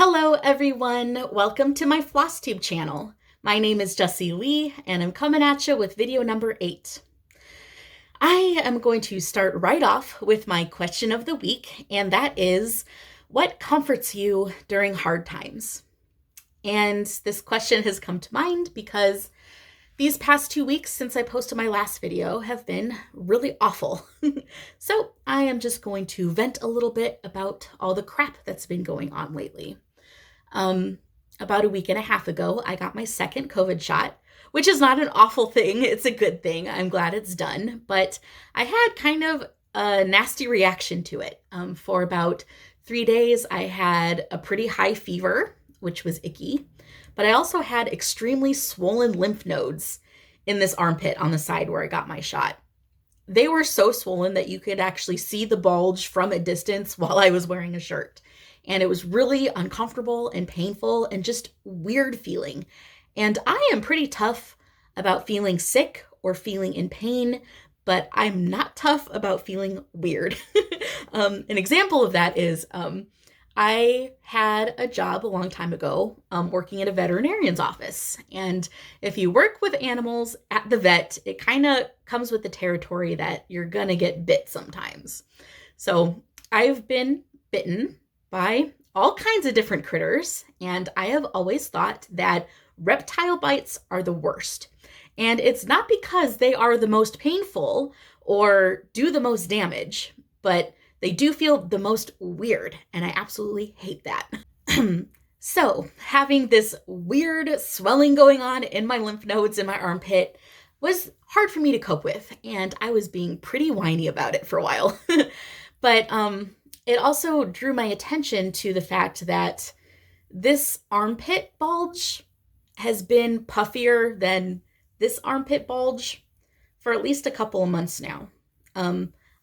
Hello everyone, welcome to my Flosstube channel. My name is Jessie Lee and I'm coming at you with video number 8. I am going to start right off with my question of the week, and that is, what comforts you during hard times? And this question has come to mind because these past 2 weeks since I posted my last video have been really awful. So I am just going to vent a little bit about all the crap that's been going on lately. About a week and a half ago, I got my second COVID shot, which is not an awful thing. It's a good thing. I'm glad it's done. But I had kind of a nasty reaction to it. For about 3 days, I had a pretty high fever, which was icky. But I also had extremely swollen lymph nodes in this armpit on the side where I got my shot. They were so swollen that you could actually see the bulge from a distance while I was wearing a shirt. And it was really uncomfortable and painful and just weird feeling. And I am pretty tough about feeling sick or feeling in pain, but I'm not tough about feeling weird. An example of that is I had a job a long time ago working at a veterinarian's office. And if you work with animals at the vet, it kind of comes with the territory that you're going to get bit sometimes. So I've been bitten by all kinds of different critters, and I have always thought that reptile bites are the worst. And it's not because they are the most painful or do the most damage, but they do feel the most weird, and I absolutely hate that. So, having this weird swelling going on in my lymph nodes in my armpit was hard for me to cope with, and I was being pretty whiny about it for a while. But it also drew my attention to the fact that this armpit bulge has been puffier than this armpit bulge for at least a couple of months now.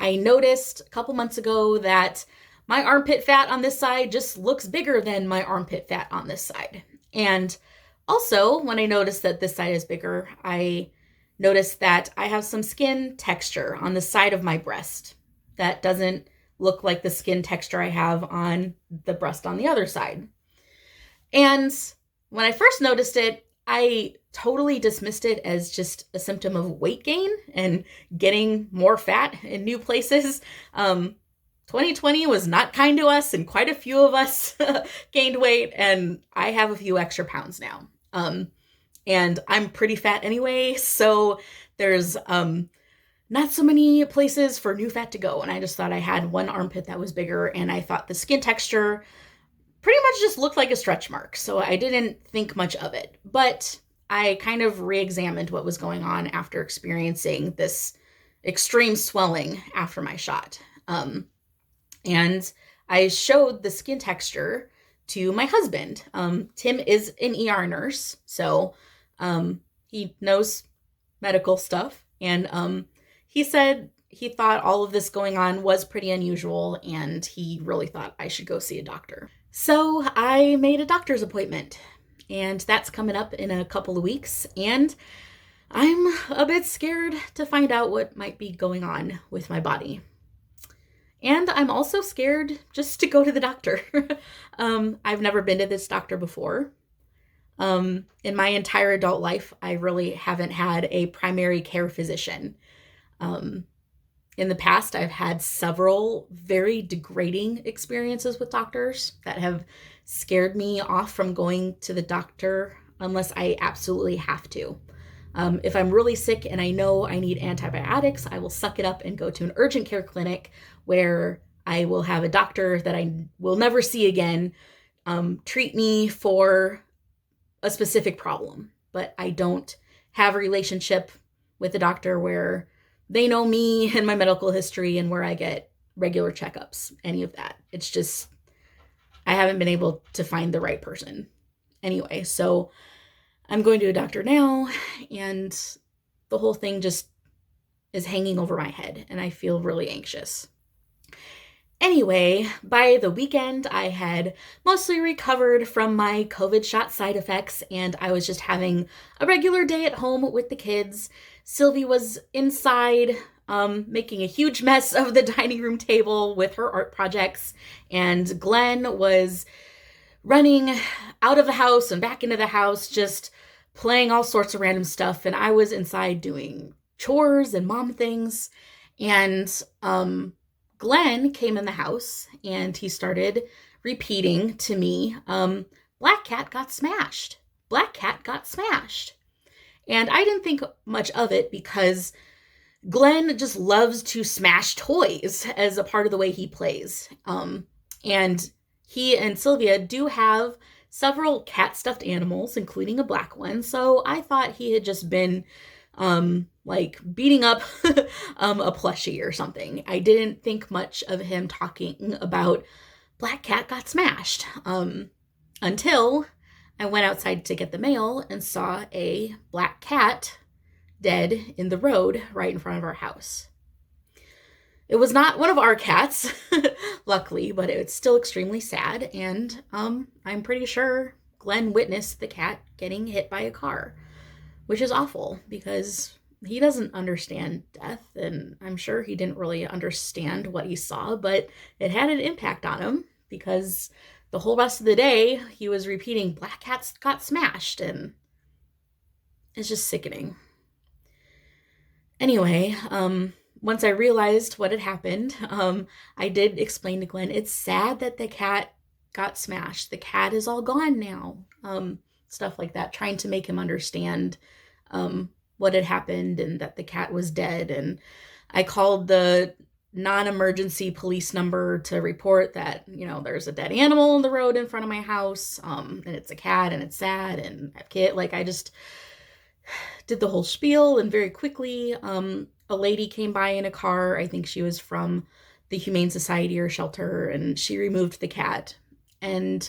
I noticed a couple months ago that my armpit fat on this side just looks bigger than my armpit fat on this side. And also, when I noticed that this side is bigger, I noticed that I have some skin texture on the side of my breast that doesn't look like the skin texture I have on the breast on the other side. And when I first noticed it, I totally dismissed it as just a symptom of weight gain and getting more fat in new places. 2020 was not kind to us, and quite a few of us gained weight, and I have a few extra pounds now. And I'm pretty fat anyway, so there's not so many places for new fat to go. And I just thought I had one armpit that was bigger, and I thought the skin texture pretty much just looked like a stretch mark. So I didn't think much of it. But I kind of re-examined what was going on after experiencing this extreme swelling after my shot. And I showed the skin texture to my husband. Tim is an ER nurse, so he knows medical stuff. And he said he thought all of this going on was pretty unusual, and he really thought I should go see a doctor. So I made a doctor's appointment, and that's coming up in a couple of weeks, and I'm a bit scared to find out what might be going on with my body. And I'm also scared just to go to the doctor. I've never been to this doctor before. In my entire adult life, I really haven't had a primary care physician. In the past, I've had several very degrading experiences with doctors that have scared me off from going to the doctor unless I absolutely have to. If I'm really sick and I know I need antibiotics, I will suck it up and go to an urgent care clinic where I will have a doctor that I will never see again treat me for a specific problem. But I don't have a relationship with a doctor where they know me and my medical history and where I get regular checkups, any of that. It's just, I haven't been able to find the right person. Anyway, so I'm going to a doctor now, and the whole thing just is hanging over my head, and I feel really anxious. Anyway, by the weekend, I had mostly recovered from my COVID shot side effects, and I was just having a regular day at home with the kids. Sylvie was inside making a huge mess of the dining room table with her art projects, and Glenn was running out of the house and back into the house, just playing all sorts of random stuff. And I was inside doing chores and mom things. And Glenn came in the house and he started repeating to me, Black cat got smashed. Black cat got smashed. And I didn't think much of it because Glenn just loves to smash toys as a part of the way he plays. And he and Sylvia do have several cat stuffed animals, including a black one. So I thought he had just been like beating up a plushie or something. I didn't think much of him talking about Black cat got smashed until I went outside to get the mail and saw a black cat dead in the road right in front of our house. It was not one of our cats, luckily, but it's still extremely sad. And I'm pretty sure Glenn witnessed the cat getting hit by a car, which is awful because he doesn't understand death. And I'm sure he didn't really understand what he saw, but it had an impact on him because the whole rest of the day he was repeating, Black cats got smashed. And it's just sickening. Anyway, once I realized what had happened, I did explain to Glenn, it's sad that the cat got smashed. The cat is all gone now. Stuff like that, trying to make him understand what had happened and that the cat was dead. And I called the non-emergency police number to report that, there's a dead animal on the road in front of my house, and it's a cat and it's sad and I have a kid. Like I just did the whole spiel, and very quickly, a lady came by in a car. I think she was from the Humane Society or shelter, and she removed the cat. And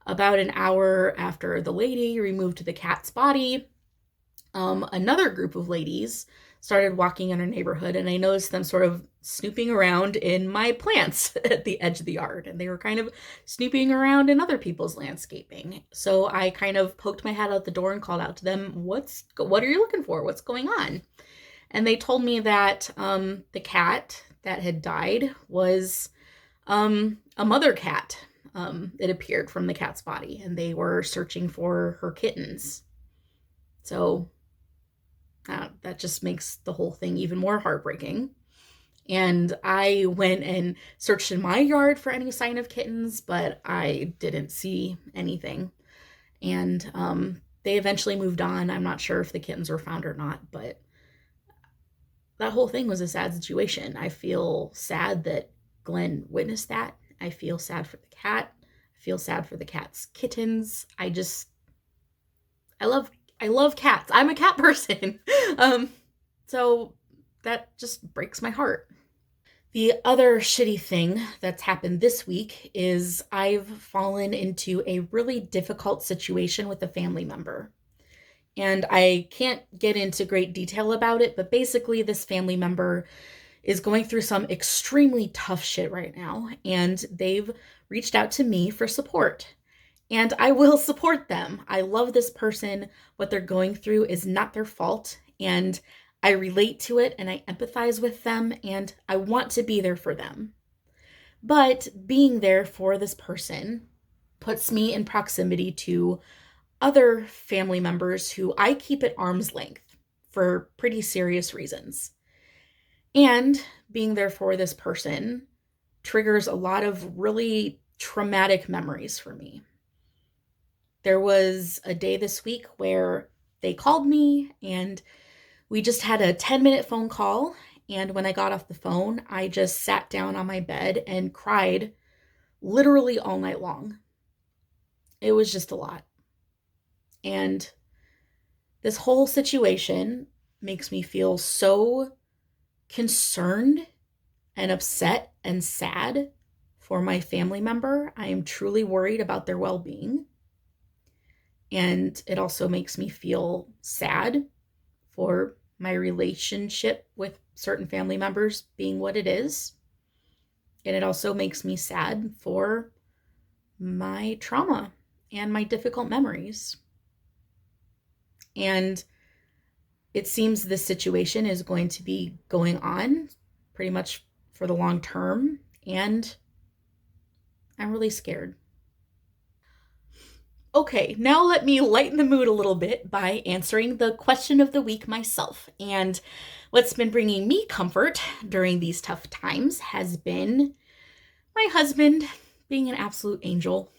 about an hour after the lady removed the cat's body, another group of ladies started walking in our neighborhood, and I noticed them sort of snooping around in my plants at the edge of the yard, and they were kind of snooping around in other people's landscaping. So I kind of poked my head out the door and called out to them, what are you looking for? What's going on? And they told me that the cat that had died was a mother cat. It appeared from the cat's body, and they were searching for her kittens. So that just makes the whole thing even more heartbreaking. And I went and searched in my yard for any sign of kittens, but I didn't see anything. And they eventually moved on. I'm not sure if the kittens were found or not, but that whole thing was a sad situation. I feel sad that Glenn witnessed that. I feel sad for the cat. I feel sad for the cat's kittens. I love cats. I'm a cat person. So that just breaks my heart. The other shitty thing that's happened this week is I've fallen into a really difficult situation with a family member. And I can't get into great detail about it, but basically this family member is going through some extremely tough shit right now, and they've reached out to me for support. And I will support them. I love this person. What they're going through is not their fault, and I relate to it, and I empathize with them, and I want to be there for them. But being there for this person puts me in proximity to other family members who I keep at arm's length for pretty serious reasons. And being there for this person triggers a lot of really traumatic memories for me. There was a day this week where they called me and we just had a 10-minute phone call. And when I got off the phone, I just sat down on my bed and cried literally all night long. It was just a lot. And this whole situation makes me feel so concerned and upset and sad for my family member. I am truly worried about their well-being. And it also makes me feel sad for my relationship with certain family members being what it is. And it also makes me sad for my trauma and my difficult memories. And it seems this situation is going to be going on pretty much for the long term, and I'm really scared. Okay, now let me lighten the mood a little bit by answering the question of the week myself. And what's been bringing me comfort during these tough times has been my husband being an absolute angel.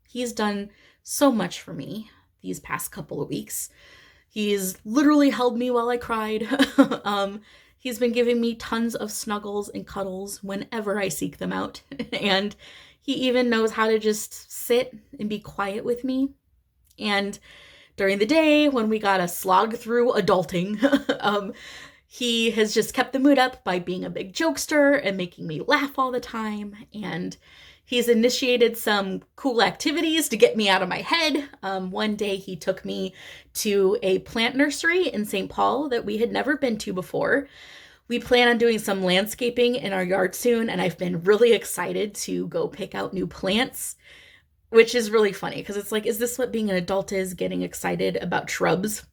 He's done so much for me these past couple of weeks. He's literally held me while I cried. He's been giving me tons of snuggles and cuddles whenever I seek them out. And he even knows how to just sit and be quiet with me. And during the day, when we gotta slog through adulting, he has just kept the mood up by being a big jokester and making me laugh all the time. And he's initiated some cool activities to get me out of my head. One day he took me to a plant nursery in St. Paul that we had never been to before. We plan on doing some landscaping in our yard soon, and I've been really excited to go pick out new plants, which is really funny because it's like, is this what being an adult is, getting excited about shrubs?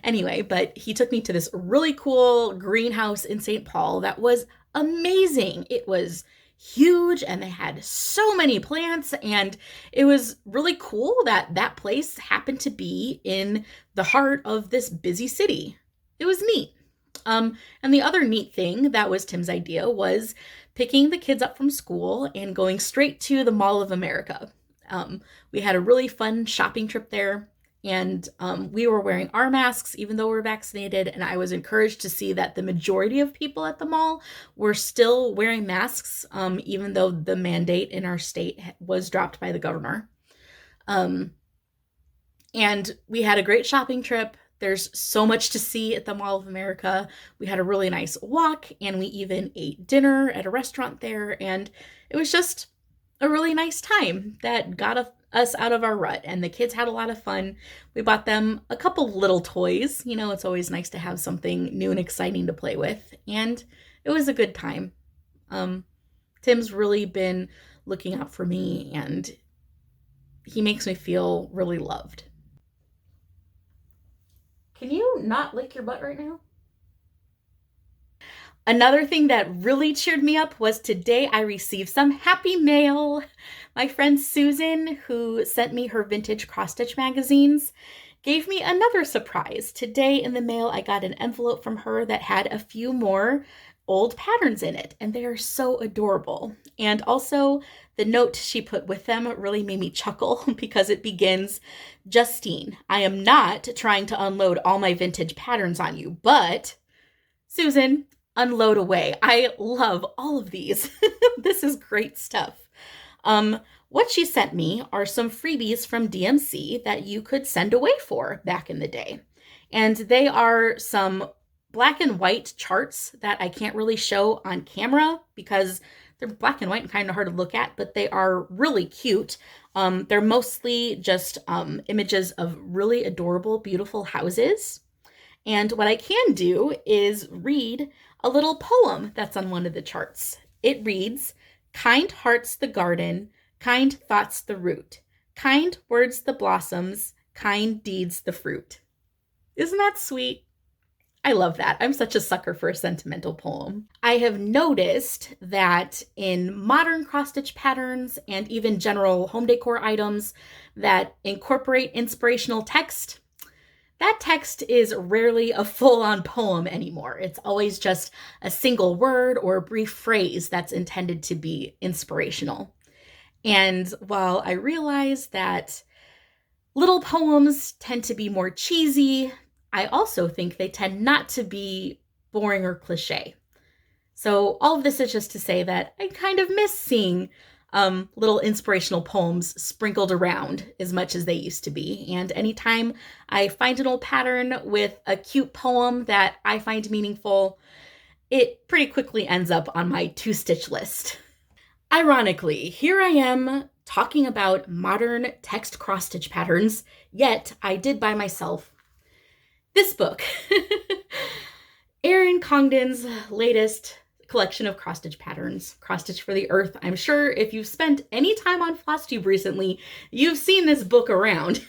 Anyway, but he took me to this really cool greenhouse in St. Paul that was amazing. It was huge and they had so many plants, and it was really cool that that place happened to be in the heart of this busy city. It was neat. And the other neat thing that was Tim's idea was picking the kids up from school and going straight to the Mall of America. We had a really fun shopping trip there, and we were wearing our masks even though we're vaccinated, and I was encouraged to see that the majority of people at the mall were still wearing masks, even though the mandate in our state was dropped by the governor. And we had a great shopping trip. There's so much to see at the Mall of America. We had a really nice walk, and we even ate dinner at a restaurant there, and it was just a really nice time that got us out of our rut, and the kids had a lot of fun. We bought them a couple little toys. You know, it's always nice to have something new and exciting to play with, and it was a good time. Tim's really been looking out for me, and he makes me feel really loved. Can you not lick your butt right now? Another thing that really cheered me up was today I received some happy mail. My friend Susan, who sent me her vintage cross-stitch magazines, gave me another surprise. Today in the mail, I got an envelope from her that had a few more old patterns in it, and they are so adorable. And also, the note she put with them really made me chuckle because it begins, "Justine, I am not trying to unload all my vintage patterns on you, but Susan, unload away. I love all of these." This is great stuff. What she sent me are some freebies from DMC that you could send away for back in the day. And they are some black and white charts that I can't really show on camera because they're black and white and kind of hard to look at, but they are really cute. They're mostly just images of really adorable, beautiful houses. And what I can do is read a little poem that's on one of the charts. It reads, "Kind hearts the garden, kind thoughts the root, kind words the blossoms, kind deeds the fruit." Isn't that sweet? I love that. I'm such a sucker for a sentimental poem. I have noticed that in modern cross-stitch patterns and even general home decor items that incorporate inspirational text, that text is rarely a full-on poem anymore. It's always just a single word or a brief phrase that's intended to be inspirational. And while I realize that little poems tend to be more cheesy, I also think they tend not to be boring or cliche. So all of this is just to say that I kind of miss seeing little inspirational poems sprinkled around as much as they used to be. And anytime I find an old pattern with a cute poem that I find meaningful, it pretty quickly ends up on my to-stitch list. Ironically, here I am talking about modern text cross-stitch patterns, yet I did buy myself this book, Erin Congdon's latest collection of cross-stitch patterns, Cross Stitch for the Earth. I'm sure if you've spent any time on Flosstube recently, you've seen this book around.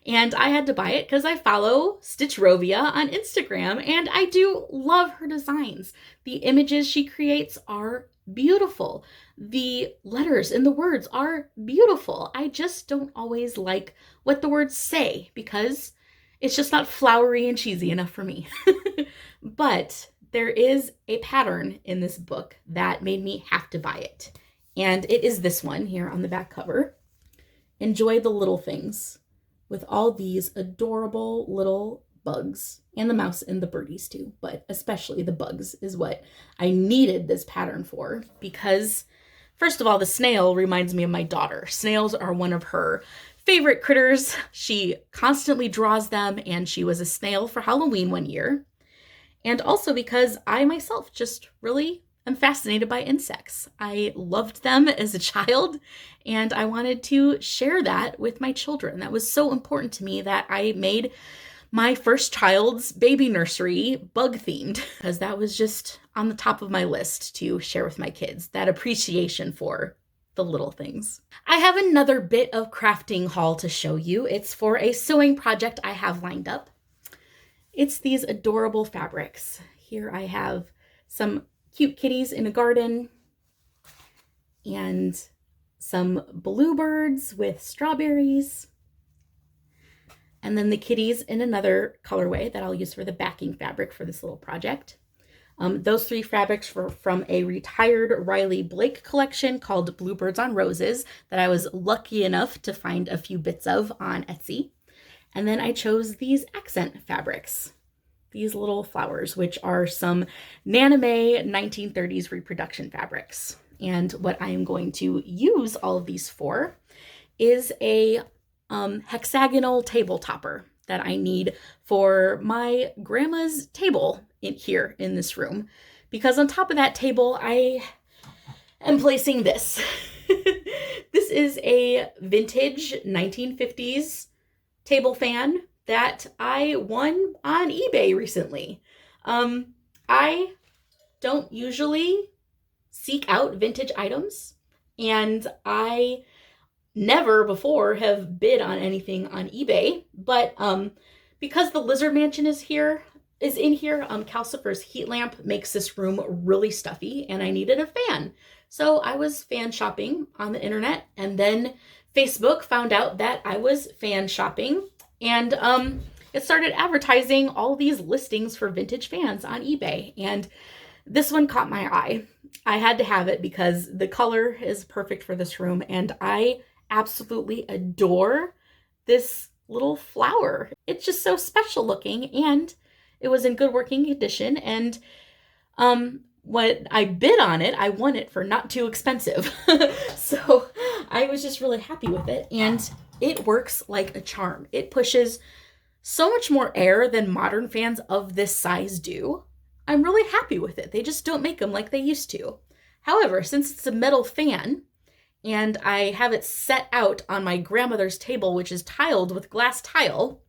And I had to buy it because I follow Stitchrovia on Instagram, and I do love her designs. The images she creates are beautiful. The letters and the words are beautiful. I just don't always like what the words say because it's just not flowery and cheesy enough for me. But there is a pattern in this book that made me have to buy it. And it is this one here on the back cover. Enjoy the little things, with all these adorable little bugs, and the mouse and the birdies too, but especially the bugs is what I needed this pattern for, because first of all, the snail reminds me of my daughter. Snails are one of her favorite critters. She constantly draws them, and she was a snail for Halloween one year. And also because I myself just really am fascinated by insects. I loved them as a child, and I wanted to share that with my children. That was so important to me that I made my first child's baby nursery bug themed, because that was just on the top of my list to share with my kids, that appreciation for the little things. I have another bit of crafting haul to show you. It's for a sewing project I have lined up. It's these adorable fabrics. Here I have some cute kitties in a garden and some bluebirds with strawberries. And then the kitties in another colorway that I'll use for the backing fabric for this little project. Those three fabrics were from a retired Riley Blake collection called Bluebirds on Roses that I was lucky enough to find a few bits of on Etsy. And then I chose these accent fabrics, these little flowers, which are some Naname 1930s reproduction fabrics. And what I am going to use all of these for is a hexagonal table topper that I need for my grandma's table here in this room. Because on top of that table, I am placing this. This is a vintage 1950s table fan that I won on eBay recently. I don't usually seek out vintage items, and I never before have bid on anything on eBay, but because the Lizard Mansion is in here, Calcifer's heat lamp makes this room really stuffy, and I needed a fan. So I was fan shopping on the internet, and then Facebook found out that I was fan shopping, and it started advertising all these listings for vintage fans on eBay, and this one caught my eye. I had to have it because the color is perfect for this room, and I absolutely adore this little flower. It's just so special looking, and it was in good working condition, and when I bid on it, I won it for not too expensive. So I was just really happy with it, and it works like a charm. It pushes so much more air than modern fans of this size do. I'm really happy with it. They just don't make them like they used to. However, since it's a metal fan, and I have it set out on my grandmother's table, which is tiled with glass tile,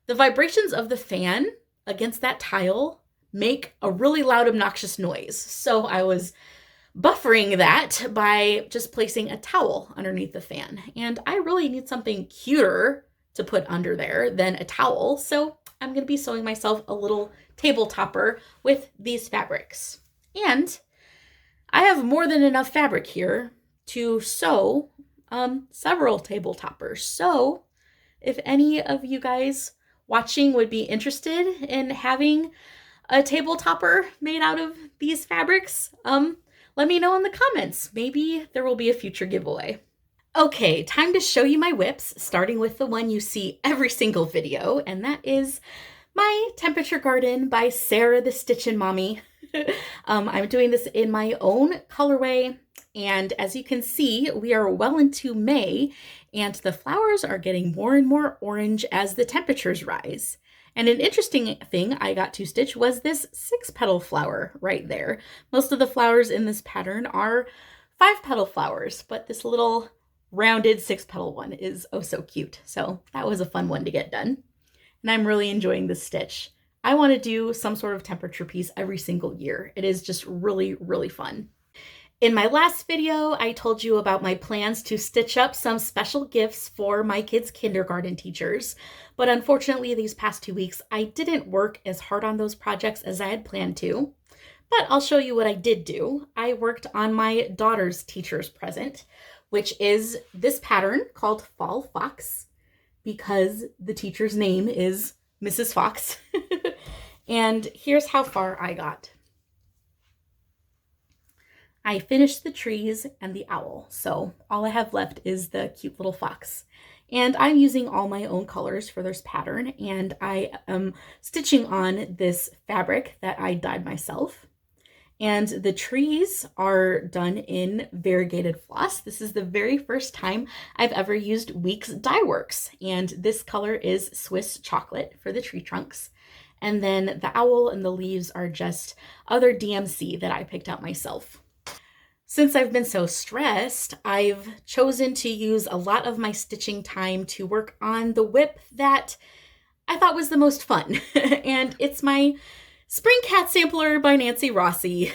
the vibrations of the fan against that tile make a really loud, obnoxious noise. So I was buffering that by just placing a towel underneath the fan. And I really need something cuter to put under there than a towel. So I'm going to be sewing myself a little table topper with these fabrics. And I have more than enough fabric here to sew several table toppers. So if any of you guys watching would be interested in having a table topper made out of these fabrics, let me know in the comments. Maybe there will be a future giveaway. Okay, time to show you my whips, starting with the one you see every single video, and that is my Temperature Garden by Sarah the Stitchin' Mommy. I'm doing this in my own colorway, and as you can see, we are well into May, and the flowers are getting more and more orange as the temperatures rise. And an interesting thing I got to stitch was this 6-petal flower right there. Most of the flowers in this pattern are 5-petal flowers, but this little rounded 6-petal one is oh so cute. So that was a fun one to get done. And I'm really enjoying this stitch. I want to do some sort of temperature piece every single year. It is just really, really fun. In my last video, I told you about my plans to stitch up some special gifts for my kids' kindergarten teachers, but unfortunately these past 2 weeks, I didn't work as hard on those projects as I had planned to. But I'll show you what I did do. I worked on my daughter's teacher's present, which is this pattern called Fall Fox, because the teacher's name is Mrs. Fox. And here's how far I got. I finished the trees and the owl, so all I have left is the cute little fox. And I'm using all my own colors for this pattern, and I am stitching on this fabric that I dyed myself. And the trees are done in variegated floss. This is the very first time I've ever used Weeks Dye Works, and this color is Swiss chocolate for the tree trunks. And then the owl and the leaves are just other DMC that I picked out myself. Since I've been so stressed, I've chosen to use a lot of my stitching time to work on the whip that I thought was the most fun. And it's my Spring Cat Sampler by Nancy Rossi.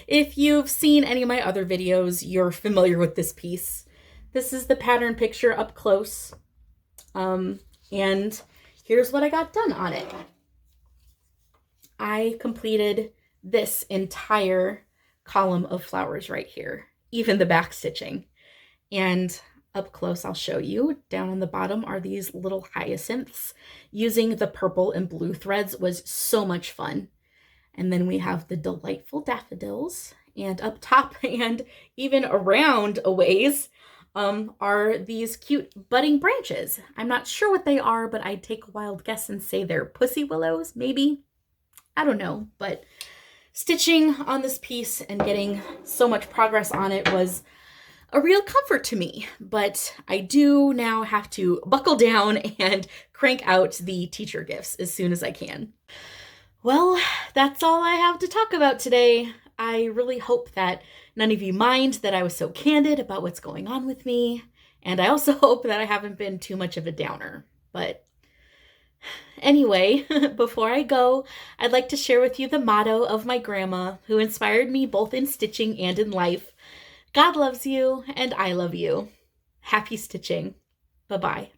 If you've seen any of my other videos, you're familiar with this piece. This is the pattern picture up close. And here's what I got done on it. I completed this entire column of flowers right here, even the back stitching. And up close, I'll show you. Down on the bottom are these little hyacinths. Using the purple and blue threads was so much fun. And then we have the delightful daffodils. And up top and even around a ways are these cute budding branches. I'm not sure what they are, but I'd take a wild guess and say they're pussy willows, maybe. I don't know, but stitching on this piece and getting so much progress on it was a real comfort to me, but I do now have to buckle down and crank out the teacher gifts as soon as I can. Well, that's all I have to talk about today. I really hope that none of you mind that I was so candid about what's going on with me, and I also hope that I haven't been too much of a downer, but anyway, before I go, I'd like to share with you the motto of my grandma, who inspired me both in stitching and in life. God loves you, and I love you. Happy stitching. Bye-bye.